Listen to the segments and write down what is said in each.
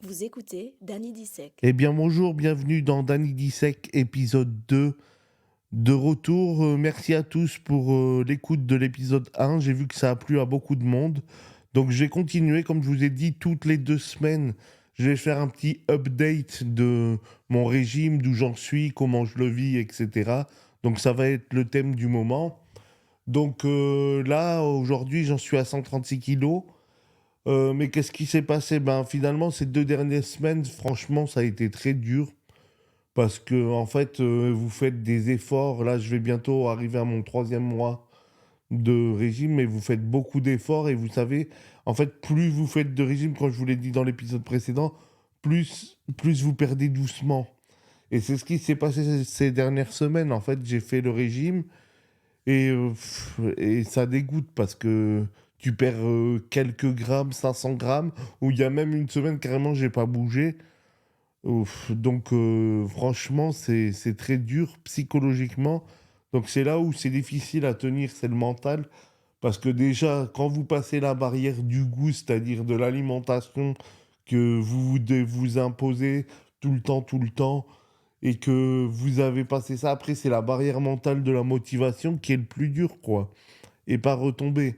Vous écoutez Danny Dissec. Eh bien bonjour, bienvenue dans Danny Dissec, épisode 2, de retour. Merci à tous pour l'écoute de l'épisode 1. J'ai vu que ça a plu à beaucoup de monde. Donc je vais continuer, comme je vous ai dit, toutes les 2 semaines. Je vais faire un petit update de mon régime, d'où j'en suis, comment je le vis, etc. Donc ça va être le thème du moment. Donc là, aujourd'hui, j'en suis à 136 kilos. Mais qu'est-ce qui s'est passé? Ben, finalement, ces 2 dernières semaines, franchement, ça a été très dur. Parce que, en fait, vous faites des efforts. Là, je vais bientôt arriver à mon 3e mois de régime, mais vous faites beaucoup d'efforts. Et vous savez, en fait, plus vous faites de régime, comme je vous l'ai dit dans l'épisode précédent, plus vous perdez doucement. Et c'est ce qui s'est passé ces dernières semaines. En fait, j'ai fait le régime. Et ça dégoûte parce que tu perds quelques grammes, 500 grammes, où il y a même une semaine carrément j'ai pas bougé. Donc franchement c'est très dur psychologiquement. Donc c'est là où c'est difficile à tenir, c'est le mental. Parce que déjà quand vous passez la barrière du goût, c'est-à-dire de l'alimentation que vous devez vous imposer tout le temps, et que vous avez passé ça, après c'est la barrière mentale de la motivation qui est le plus dur, quoi, et pas retomber.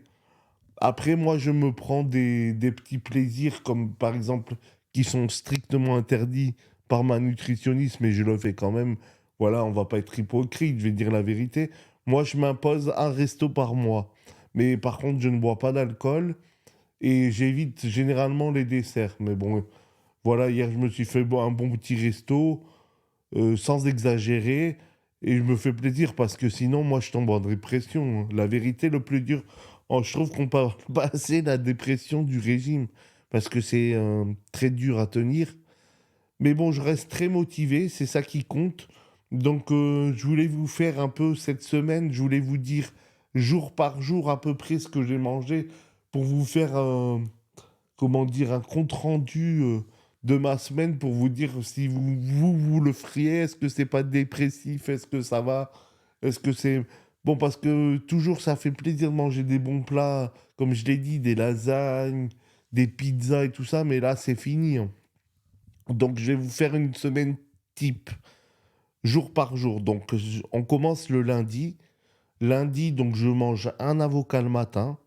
Après, moi, je me prends des petits plaisirs, comme par exemple, qui sont strictement interdits par ma nutritionniste, mais je le fais quand même. Voilà, on va pas être hypocrite, je vais dire la vérité. Moi, je m'impose un resto par mois. Mais par contre, je ne bois pas d'alcool et j'évite généralement les desserts. Mais bon, voilà, hier, je me suis fait un bon petit resto sans exagérer, et je me fais plaisir parce que sinon, moi, je tombe en dépression, hein. La vérité, le plus dur, je trouve qu'on parle pas assez de la dépression du régime parce que c'est très dur à tenir. Mais bon, je reste très motivé, c'est ça qui compte. Donc, je voulais vous faire un peu cette semaine, je voulais vous dire jour par jour à peu près ce que j'ai mangé pour vous faire comment dire, un compte rendu de ma semaine pour vous dire si vous le feriez, est-ce que c'est pas dépressif, est-ce que ça va, est-ce que c'est... Bon, parce que toujours ça fait plaisir de manger des bons plats, comme je l'ai dit, des lasagnes, des pizzas et tout ça, mais là c'est fini, hein. Donc je vais vous faire une semaine type, jour par jour. Donc on commence le lundi. Lundi, donc je mange un avocat le matin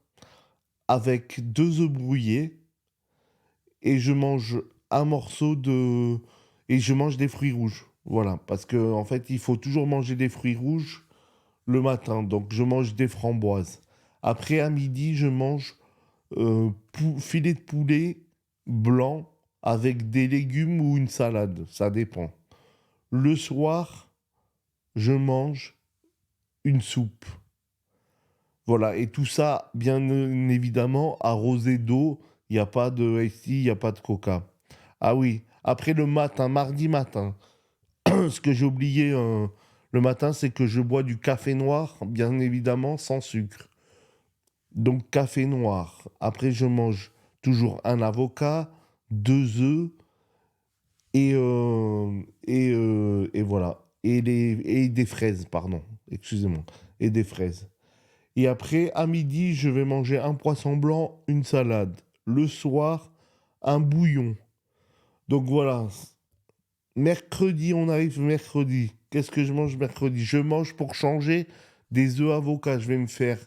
avec 2 œufs brouillés et je mange un morceau de et je mange des fruits rouges. Voilà, parce que en fait, il faut toujours manger des fruits rouges le matin, donc je mange des framboises. Après, à midi, je mange filet de poulet blanc avec des légumes ou une salade, ça dépend. Le soir, je mange une soupe. Voilà, et tout ça, bien évidemment, arrosé d'eau. Il n'y a pas de ice, il n'y a pas de coca. Ah oui, après le matin, mardi matin, ce que j'ai oublié le matin, c'est que je bois du café noir, bien évidemment, sans sucre. Donc café noir. Après, je mange toujours un avocat, 2 œufs et voilà. Et des fraises, pardon. Excusez-moi. Et des fraises. Et après, à midi, je vais manger un poisson blanc, une salade. Le soir, un bouillon. Donc voilà. Mercredi, on arrive mercredi. Qu'est-ce que je mange mercredi? Je mange pour changer des œufs avocats. Je vais me faire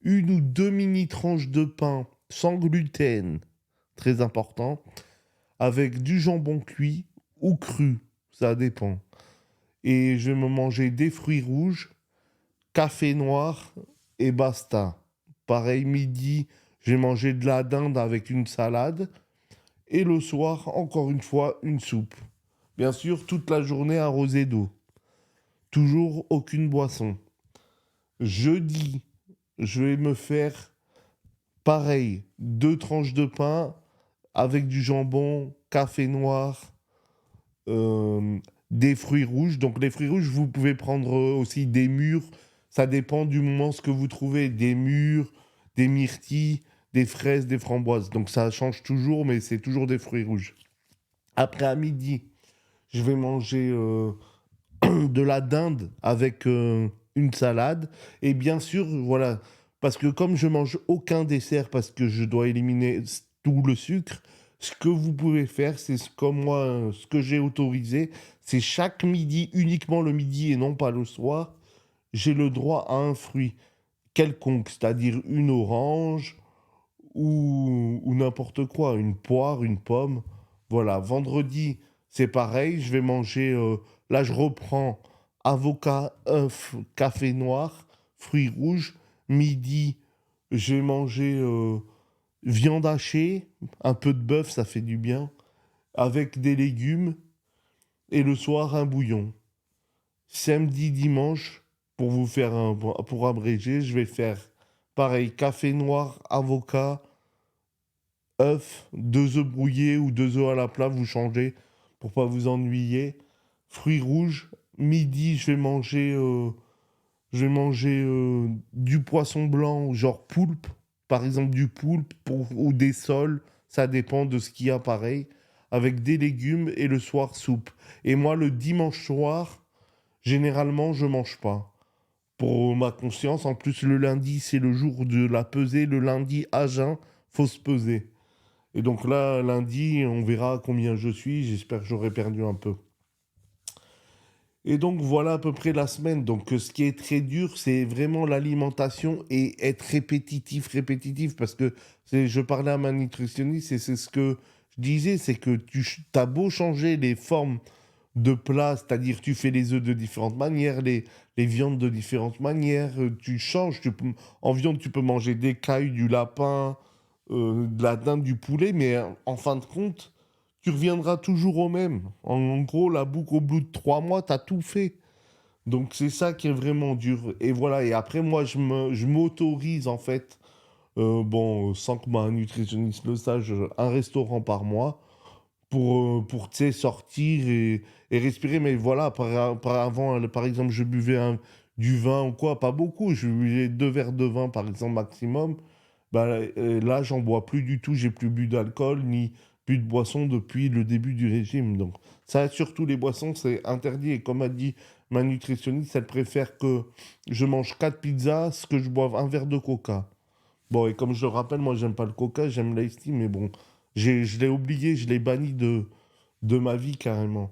une ou deux mini tranches de pain sans gluten, très important, avec du jambon cuit ou cru, ça dépend. Et je vais me manger des fruits rouges, café noir et basta. Pareil, midi, j'ai mangé de la dinde avec une salade. Et le soir, encore une fois, une soupe. Bien sûr, toute la journée arrosée d'eau. Toujours aucune boisson. Jeudi, je vais me faire pareil, 2 tranches de pain avec du jambon, café noir, des fruits rouges. Donc les fruits rouges, vous pouvez prendre aussi des mûres. Ça dépend du moment ce que vous trouvez. Des mûres, des myrtilles, des fraises, des framboises. Donc ça change toujours, mais c'est toujours des fruits rouges. Après à midi, je vais manger de la dinde avec une salade. Et bien sûr, voilà, parce que comme je mange aucun dessert parce que je dois éliminer tout le sucre, Ce que vous pouvez faire, c'est comme moi, ce que j'ai autorisé, c'est chaque midi, uniquement le midi et non pas le soir, j'ai le droit à un fruit quelconque, c'est-à-dire une orange ou n'importe quoi, une poire, une pomme. Voilà, vendredi, c'est pareil, je vais manger, là je reprends avocat, œuf, café noir, fruits rouges. Midi, je vais manger viande hachée, un peu de bœuf, ça fait du bien, avec des légumes, et le soir, un bouillon. Samedi, dimanche, pour abréger, je vais faire pareil, café noir, avocat, œufs, 2 œufs brouillés ou 2 œufs à la plat, vous changez pour pas vous ennuyer. Fruits rouges, midi, je vais manger du poisson blanc, genre poulpe, par exemple du poulpe ou des sols, ça dépend de ce qu'il y a pareil, avec des légumes et le soir soupe. Et moi, le dimanche soir, généralement, je mange pas. Pour ma conscience, en plus, le lundi, c'est le jour de la pesée. Le lundi, à jeun, faut se peser. Et donc là, lundi, on verra combien je suis. J'espère que j'aurai perdu un peu. Et donc voilà à peu près la semaine. Donc ce qui est très dur, c'est vraiment l'alimentation et être répétitif, répétitif. Parce que je parlais à ma nutritionniste et c'est ce que je disais, c'est que tu as beau changer les formes de plats, c'est-à-dire tu fais les œufs de différentes manières, les viandes de différentes manières, tu changes. En viande, tu peux manger des cailles, du lapin, de la dinde, du poulet, mais en fin de compte, tu reviendras toujours au même. En gros, la boucle au bout de 3 mois, tu as tout fait. Donc c'est ça qui est vraiment dur. Et voilà, et après, moi, je m'autorise en fait, bon, sans que ma nutritionniste le sache, un restaurant par mois pour tu sais, sortir et respirer. Mais voilà, avant, par exemple, je buvais du vin ou quoi, pas beaucoup. Je buvais 2 verres de vin, par exemple, maximum. Bah, là, j'en bois plus du tout. J'ai plus bu d'alcool ni plus de boisson depuis le début du régime. Donc, ça, surtout les boissons, c'est interdit. Et comme a dit ma nutritionniste, elle préfère que je mange 4 pizzas que je boive un verre de coca. Bon, et comme je le rappelle, moi, j'aime pas le coca, j'aime l'ice tea, mais bon, je l'ai oublié, je l'ai banni de ma vie carrément.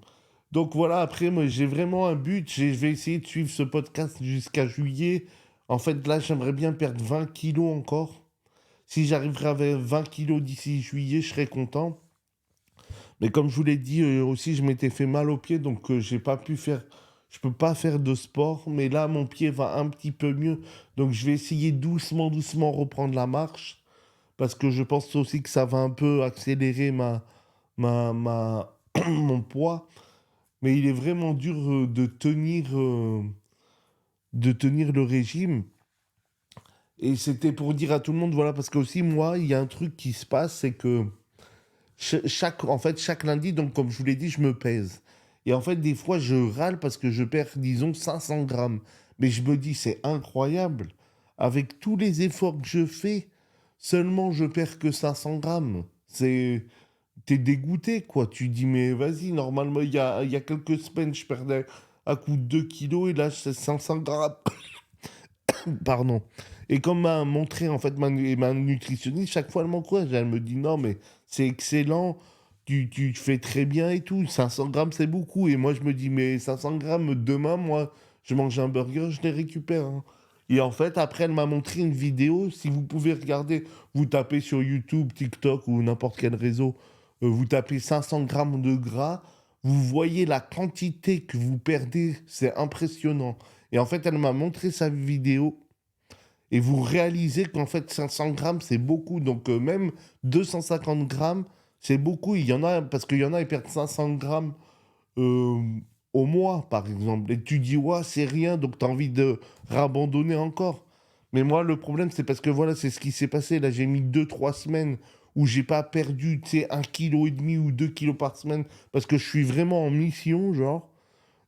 Donc voilà, après, moi, j'ai vraiment un but. Je vais essayer de suivre ce podcast jusqu'à juillet. En fait, là, j'aimerais bien perdre 20 kilos encore. Si j'arriverais à 20 kilos d'ici juillet, je serais content. Mais comme je vous l'ai dit aussi, je m'étais fait mal au pied, donc j'ai pas pu faire. Je peux pas faire de sport, mais là, mon pied va un petit peu mieux. Donc je vais essayer doucement, doucement reprendre la marche parce que je pense aussi que ça va un peu accélérer mon poids. Mais il est vraiment dur de tenir le régime. Et c'était pour dire à tout le monde, voilà, parce que aussi moi, il y a un truc qui se passe, c'est que en fait, chaque lundi, donc comme je vous l'ai dit, je me pèse. Et en fait, des fois, je râle parce que je perds, disons, 500 grammes. Mais je me dis, c'est incroyable. Avec tous les efforts que je fais, seulement je perds que 500 grammes. T'es dégoûté, quoi. Tu dis, mais vas-y, normalement, il y a quelques semaines, je perdais à coup de 2 kilos et là, c'est 500 grammes. Pardon. Et comme m'a montré, en fait, ma nutritionniste, chaque fois, elle m'encourage. Elle me dit, non, mais c'est excellent, tu fais très bien et tout. 500 grammes, c'est beaucoup. Et moi, je me dis, mais 500 grammes, demain, moi, je mange un burger, je les récupère, hein. Et en fait, après, elle m'a montré une vidéo. Si vous pouvez regarder, vous tapez sur YouTube, TikTok ou n'importe quel réseau, vous tapez 500 grammes de gras, vous voyez la quantité que vous perdez, c'est impressionnant. Et en fait, elle m'a montré sa vidéo et vous réalisez qu'en fait 500 grammes c'est beaucoup. Donc même 250 grammes c'est beaucoup. Il y en a, parce qu'il y en a, ils perdent 500 grammes euh, au mois par exemple. Et tu dis, ouais, c'est rien, donc tu as envie de rabandonner encore. Mais moi, le problème, c'est parce que voilà, c'est ce qui s'est passé. Là, j'ai mis 2 3 semaines où j'ai pas perdu, tu sais, 1,5 kg ou 2 kilos par semaine parce que je suis vraiment en mission, genre.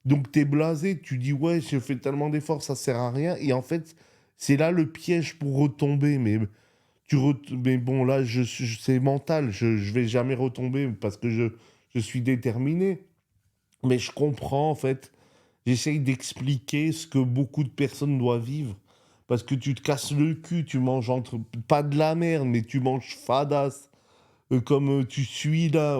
Donc t'es blasé, tu dis ouais, je fais tellement d'efforts, ça sert à rien. Et en fait, c'est là le piège pour retomber. Mais bon, là, c'est mental, je vais jamais retomber parce que je suis déterminé. Mais je comprends en fait, j'essaye d'expliquer ce que beaucoup de personnes doivent vivre. Parce que tu te casses le cul, tu manges pas de la merde, mais tu manges fadasse. comme tu suis là,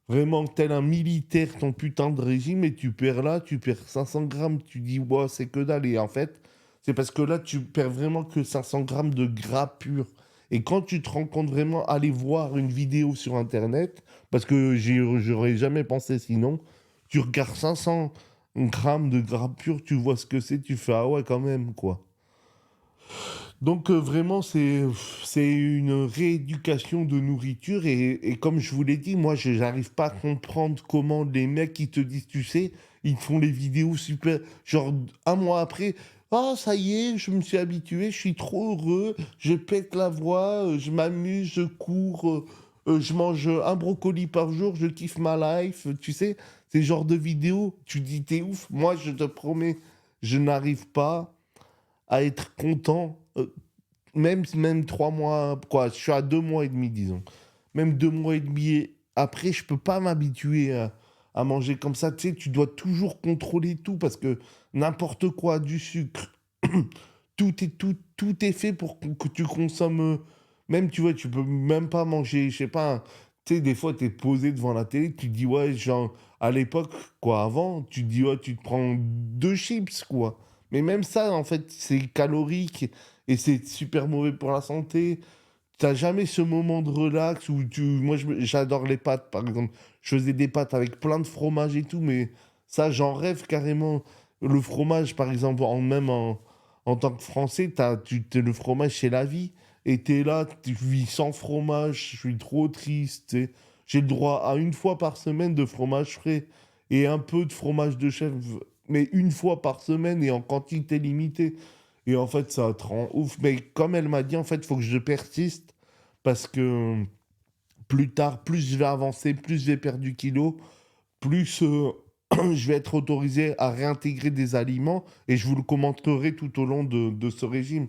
vraiment tel un militaire ton putain de régime et tu perds là, tu perds 500 grammes, tu dis, ouais, c'est que dalle. Et en fait, c'est parce que là, tu perds vraiment que 500 grammes de gras pur. Et quand tu te rends compte vraiment, aller voir une vidéo sur Internet, parce que j'aurais jamais pensé sinon, tu regardes 500 grammes de gras pur, tu vois ce que c'est, tu fais, ah ouais, quand même, quoi. Donc vraiment, c'est une rééducation de nourriture et comme je vous l'ai dit, moi, je j'arrive pas à comprendre comment les mecs qui te disent, tu sais, ils te font les vidéos super, genre un mois après, ah ça y est, je me suis habitué, je suis trop heureux, je pète la voix, je m'amuse, je cours, je mange un brocoli par jour, je kiffe ma life, tu sais, ces genres de vidéos, tu dis t'es ouf, moi je te promets, je n'arrive pas à être content, même 3 mois, quoi, je suis à 2 mois et demi, disons. Même 2 mois et demi après, je peux pas m'habituer à manger comme ça. Tu sais, tu dois toujours contrôler tout parce que n'importe quoi, du sucre, tout est fait pour que tu consommes. Même, tu vois, tu peux même pas manger, je sais pas, tu sais, des fois, tu es posé devant la télé, tu te dis, ouais, genre, à l'époque, quoi, avant, tu te dis, ouais, tu te prends 2 chips, quoi. Mais même ça, en fait, c'est calorique et c'est super mauvais pour la santé. T'as jamais ce moment de relax où moi, j'adore les pâtes, par exemple. Je faisais des pâtes avec plein de fromage et tout, mais ça, j'en rêve carrément. Le fromage, par exemple, en tant que Français, le fromage, c'est la vie. Et t'es là, tu vis sans fromage, je suis trop triste, tu sais. J'ai le droit à une fois par semaine de fromage frais et un peu de fromage de chèvre, mais une fois par semaine et en quantité limitée. Et en fait, ça te rend ouf. Mais comme elle m'a dit, en fait, il faut que je persiste parce que plus tard, plus je vais avancer, plus je vais perdre du kilo, plus je vais être autorisé à réintégrer des aliments et je vous le commenterai tout au long de ce régime.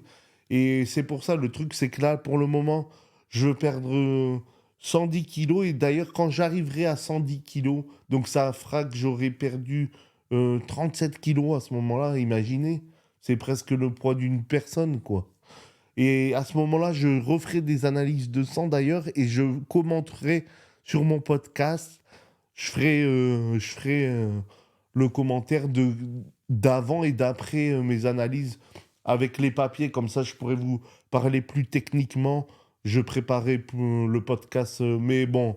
Et c'est pour ça, le truc, c'est que là, pour le moment, je veux perdre 110 kilos et d'ailleurs, quand j'arriverai à 110 kilos, donc ça fera que j'aurai perdu 37 kilos à ce moment-là, imaginez. C'est presque le poids d'une personne, quoi. Et à ce moment-là, je referai des analyses de sang d'ailleurs et je commenterai sur mon podcast. Je ferai le commentaire d'avant et d'après mes analyses avec les papiers. Comme ça, je pourrais vous parler plus techniquement. Je préparais pour le podcast. Mais bon,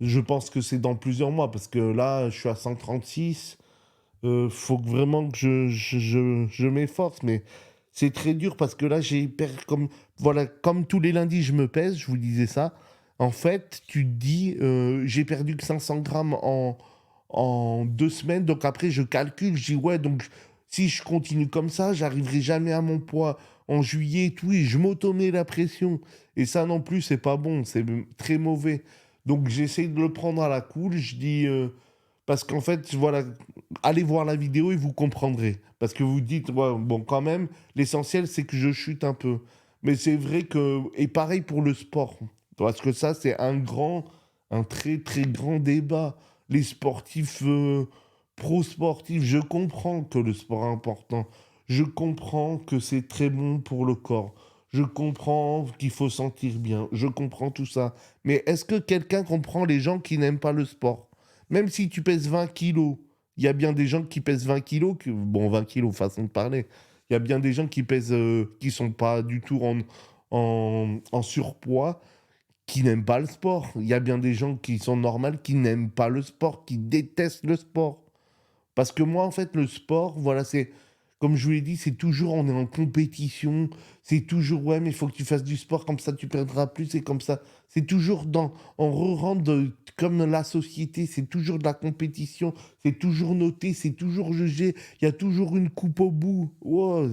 je pense que c'est dans plusieurs mois parce que là, je suis à 136. Faut que vraiment que je m'efforce, mais c'est très dur parce que là, voilà, comme tous les lundis, je me pèse, je vous disais ça. En fait, tu te dis, j'ai perdu que 500 grammes en 2 semaines, donc après, je calcule, je dis, ouais, donc si je continue comme ça, j'arriverai jamais à mon poids en juillet et tout, et je m'automets la pression. Et ça non plus, c'est pas bon, c'est très mauvais. Donc j'essaie de le prendre à la cool, je dis, parce qu'en fait, voilà, allez voir la vidéo et vous comprendrez. Parce que vous dites, ouais, bon, quand même, l'essentiel, c'est que je chute un peu. Mais c'est vrai que. Et pareil pour le sport. Parce que ça, c'est un très, très grand débat. Les sportifs, pro-sportifs, je comprends que le sport est important. Je comprends que c'est très bon pour le corps. Je comprends qu'il faut sentir bien. Je comprends tout ça. Mais est-ce que quelqu'un comprend les gens qui n'aiment pas le sport? Même si tu pèses 20 kilos, il y a bien des gens qui pèsent 20 kilos, bon, 20 kilos, façon de parler. Il y a bien des gens qui pèsent, qui sont pas du tout en surpoids, qui n'aiment pas le sport. Il y a bien des gens qui sont normales, qui n'aiment pas le sport, qui détestent le sport. Parce que moi, en fait, le sport, voilà, c'est, comme je vous l'ai dit, c'est toujours, on est en compétition, c'est toujours, ouais, mais il faut que tu fasses du sport, comme ça tu perdras plus, et comme ça. C'est toujours on re-rentre comme la société, c'est toujours de la compétition, c'est toujours noté, c'est toujours jugé, il y a toujours une coupe au bout. Wow,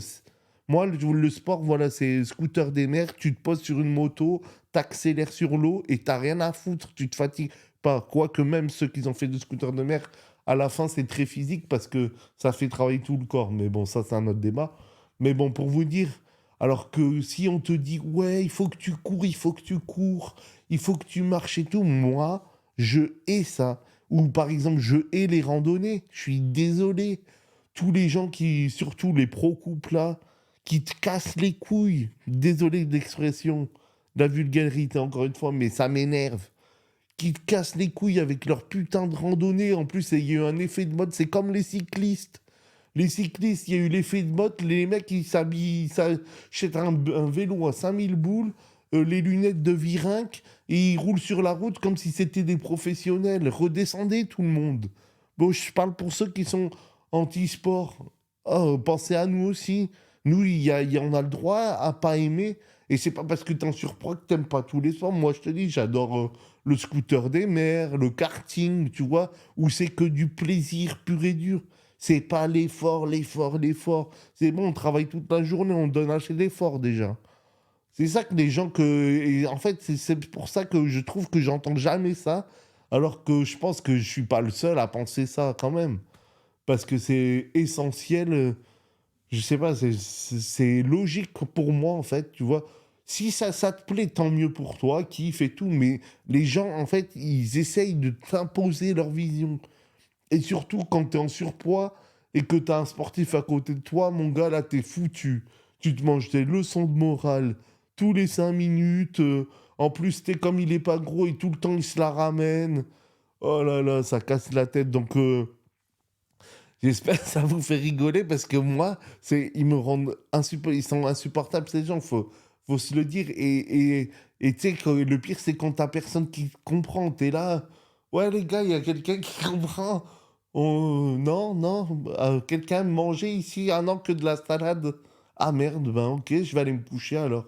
moi, le sport, voilà, c'est scooter des mers, tu te poses sur une moto, t'accélères sur l'eau et t'as rien à foutre, tu te fatigues pas. Quoique même ceux qui ont fait du scooter de mer, à la fin, c'est très physique parce que ça fait travailler tout le corps. Mais bon, ça, c'est un autre débat. Mais bon, pour vous dire, alors que si on te dit, ouais, il faut que tu cours, il faut que tu cours, il faut que tu marches et tout, moi, je hais ça. Ou par exemple, je hais les randonnées. Je suis désolé. Tous les gens qui, surtout les pro-couples là, qui te cassent les couilles. Désolé de l'expression. la vulgarité encore une fois, mais ça m'énerve. Qui te cassent les couilles avec leur putain de randonnée. En plus, il y a eu un effet de mode, c'est comme les cyclistes. Les cyclistes, il y a eu l'effet de mode, les mecs, ils s'habillent, ils s'achètent un vélo à 5000 boules, les lunettes de Virinque, et ils roulent sur la route comme si c'était des professionnels. Redescendez tout le monde. Bon, je parle pour ceux qui sont anti-sport. Oh, pensez à nous aussi. Nous, on a le droit à pas aimer. Et c'est pas parce que t'es en surpoids que t'aimes pas tous les sports. Moi, je te dis, j'adore le scooter des mers, le karting, tu vois, où c'est que du plaisir pur et dur. C'est pas l'effort, l'effort, l'effort. C'est bon, on travaille toute la journée, on donne assez d'efforts déjà. C'est ça que les gens que. Et en fait, c'est pour ça que je trouve que j'entends jamais ça, alors que je pense que je suis pas le seul à penser ça quand même. Parce que c'est essentiel. Je sais pas, c'est logique pour moi en fait, tu vois. Si ça te plaît, tant mieux pour toi, kiffe et tout, mais les gens en fait, ils essayent de t'imposer leur vision. Et surtout quand tu es en surpoids et que tu as un sportif à côté de toi, mon gars, là, t'es foutu. Tu te manges des leçons de morale tous les 5 minutes. En plus, t'es comme il est pas gros et tout le temps il se la ramène. Oh là là, ça casse la tête. Donc, j'espère que ça vous fait rigoler parce que moi, ils me rendent ils sont insupportables ces gens, faut se le dire. Et tu sais, le pire, c'est quand t'as personne qui comprend. T'es là, ouais les gars, il y a quelqu'un qui comprend. Oh, non, non, quelqu'un mangeait ici, ah non, que de la salade. Ah merde, ben ok, je vais aller me coucher alors.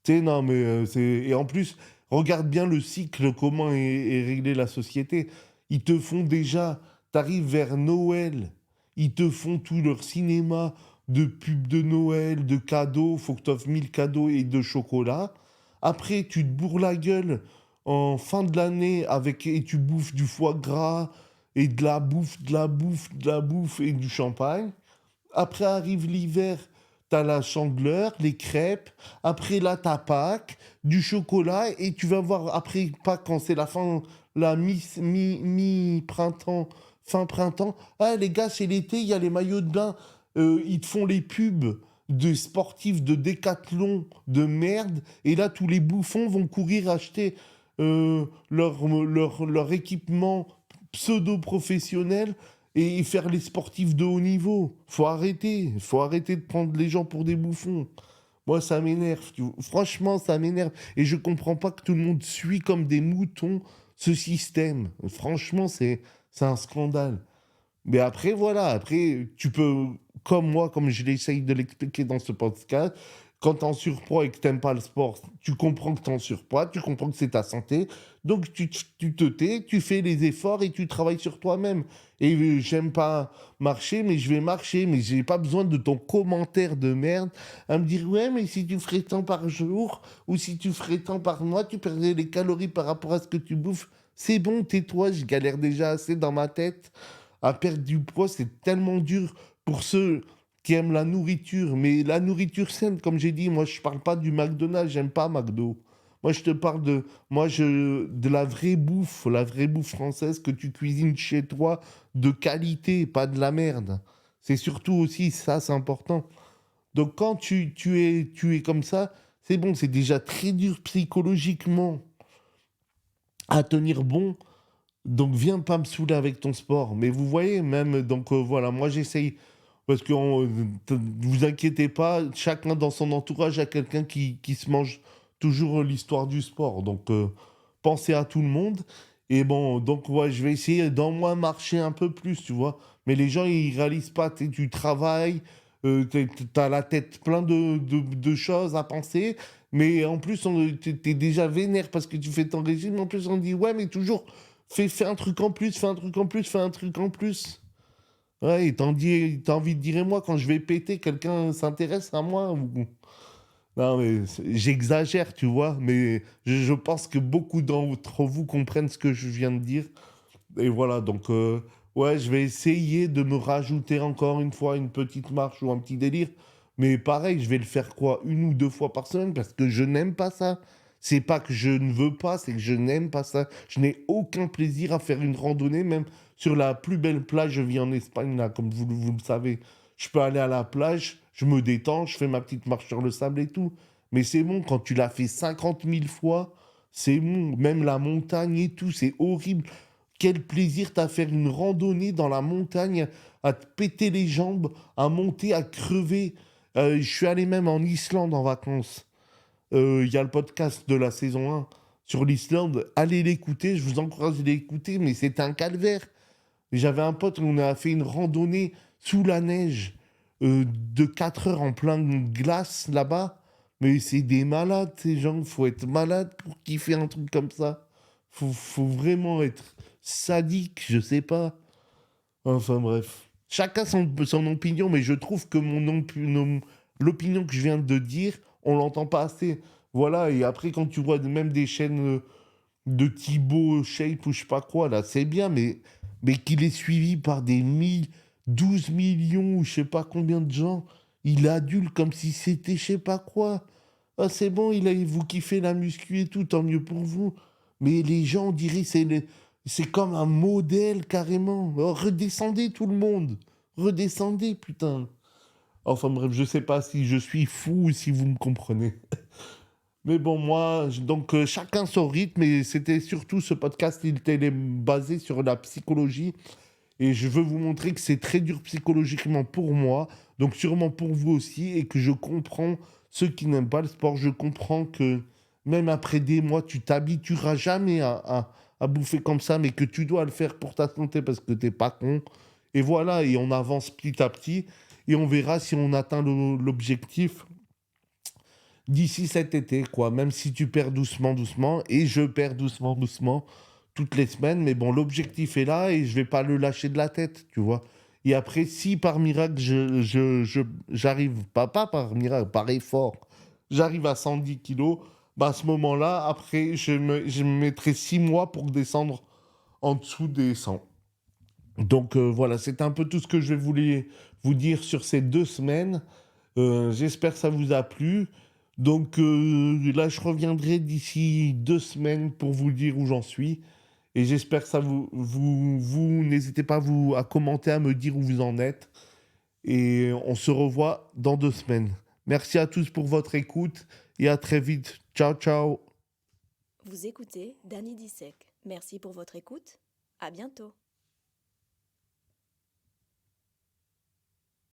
Tu sais, non, mais c'est. Et en plus, regarde bien le cycle, comment est réglée la société. Ils te font déjà. T'arrives vers Noël, ils te font tout leur cinéma de pubs de Noël, de cadeaux. Faut que tu offres 1000 cadeaux et de chocolat. Après, tu te bourres la gueule en fin de l'année et tu bouffes du foie gras et de la bouffe, de la bouffe, de la bouffe et du champagne. Après arrive l'hiver, t'as la chandeleur, les crêpes. Après là, t'as Pâques, du chocolat. Et tu vas voir après Pâques, quand c'est la fin, la mi-printemps, fin printemps. Ah, les gars, c'est l'été, il y a les maillots de bain. Ils te font les pubs de sportifs de décathlon de merde. Et là, tous les bouffons vont courir acheter leur équipement pseudo-professionnel et faire les sportifs de haut niveau. Faut arrêter de prendre les gens pour des bouffons. Moi, ça m'énerve. Franchement, ça m'énerve. Et je comprends pas que tout le monde suit comme des moutons ce système. Franchement, c'est un scandale. Mais après, voilà, après, tu peux, comme moi, comme je l'essaye de l'expliquer dans ce podcast, quand tu es en surpoids et que tu n'aimes pas le sport, tu comprends que tu es en surpoids, tu comprends que c'est ta santé, donc tu te tais, tu fais les efforts et tu travailles sur toi-même. Et j'aime pas marcher, mais je vais marcher, mais j'ai pas besoin de ton commentaire de merde à me dire, ouais, mais si tu ferais tant par jour, ou si tu ferais tant par mois, tu perdrais les calories par rapport à ce que tu bouffes. C'est bon, tais-toi, je galère déjà assez dans ma tête à perdre du poids, c'est tellement dur pour ceux qui aiment la nourriture. Mais la nourriture saine, comme j'ai dit, moi, je parle pas du McDonald's, j'aime pas McDo. Moi, je te parle de la vraie bouffe française que tu cuisines chez toi, de qualité, pas de la merde. C'est surtout aussi ça, c'est important. Donc, quand tu es comme ça, c'est bon, c'est déjà très dur psychologiquement à tenir bon. Donc viens pas me saouler avec ton sport. Mais vous voyez, même, donc voilà, moi j'essaye, parce que vous inquiétez pas, chacun dans son entourage a quelqu'un qui se mange toujours l'histoire du sport. Donc pensez à tout le monde. Et bon, donc ouais, je vais essayer d'en moins marcher un peu plus, tu vois. Mais les gens, ils réalisent pas, tu travailles, t'as la tête plein de choses à penser. Mais en plus, t'es déjà vénère parce que tu fais ton régime. En plus, on dit, ouais, mais toujours fais un truc en plus, fais un truc en plus, fais un truc en plus. Ouais, et t'as envie de dire, et moi, quand je vais péter, quelqu'un s'intéresse à moi Non, mais j'exagère, tu vois, mais je pense que beaucoup d'entre vous comprennent ce que je viens de dire. Et voilà, donc, ouais, je vais essayer de me rajouter encore une fois une petite marche ou un petit délire. Mais pareil, je vais le faire quoi, 1 ou 2 fois par semaine parce que je n'aime pas ça. C'est pas que je ne veux pas, c'est que je n'aime pas ça. Je n'ai aucun plaisir à faire une randonnée, même sur la plus belle plage. Je vis en Espagne, là, comme vous le savez. Je peux aller à la plage, je me détends, je fais ma petite marche sur le sable et tout. Mais c'est bon, quand tu l'as fait 50 000 fois, c'est bon. Même la montagne et tout, c'est horrible. Quel plaisir t'as à faire une randonnée dans la montagne, à te péter les jambes, à monter, à crever. Je suis allé même en Islande en vacances. Il y a le podcast de la saison 1 sur l'Islande. Allez l'écouter, je vous encourage à l'écouter, mais c'est un calvaire. J'avais un pote, on a fait une randonnée sous la neige de 4 heures en plein glace là-bas. Mais c'est des malades, ces gens. Faut être malade pour kiffer un truc comme ça. Faut vraiment être sadique, je sais pas. Enfin bref. Chacun son opinion, mais je trouve que l'opinion que je viens de dire, on l'entend pas assez. Voilà, et après, quand tu vois même des chaînes de Thibaut Shape ou je sais pas quoi, là, c'est bien, mais qu'il est suivi par 12 millions ou je sais pas combien de gens, il adule comme si c'était je sais pas quoi. Ah, c'est bon, vous kiffez la muscu et tout, tant mieux pour vous. Mais les gens, on dirait, c'est comme un modèle carrément. Oh, redescendez tout le monde. Redescendez, putain. Enfin bref, je sais pas si je suis fou ou si vous me comprenez. Mais bon, moi, donc chacun son rythme, et c'était surtout ce podcast, il était basé sur la psychologie. Et je veux vous montrer que c'est très dur psychologiquement pour moi, donc sûrement pour vous aussi, et que je comprends ceux qui n'aiment pas le sport. Je comprends que même après des mois, tu t'habitueras jamais à bouffer comme ça, mais que tu dois le faire pour ta santé parce que t'es pas con. Et voilà, et on avance petit à petit, et on verra si on atteint l'objectif d'ici cet été, quoi. Même si tu perds doucement, doucement, et je perds doucement, doucement toutes les semaines, mais bon, l'objectif est là et je vais pas le lâcher de la tête, tu vois. Et après, si par miracle, j'arrive, pas par miracle, par effort, j'arrive à 110 kilos, bah à ce moment-là, après, je me mettrai 6 mois pour descendre en dessous des 100. Donc voilà, c'est un peu tout ce que je voulais vous dire sur ces 2 semaines. J'espère que ça vous a plu. Donc là, je reviendrai d'ici 2 semaines pour vous dire où j'en suis. Et j'espère que ça n'hésitez pas à commenter, à me dire où vous en êtes. Et on se revoit dans 2 semaines. Merci à tous pour votre écoute et à très vite. Ciao, ciao. Vous écoutez Danny Dissec. Merci pour votre écoute. À bientôt.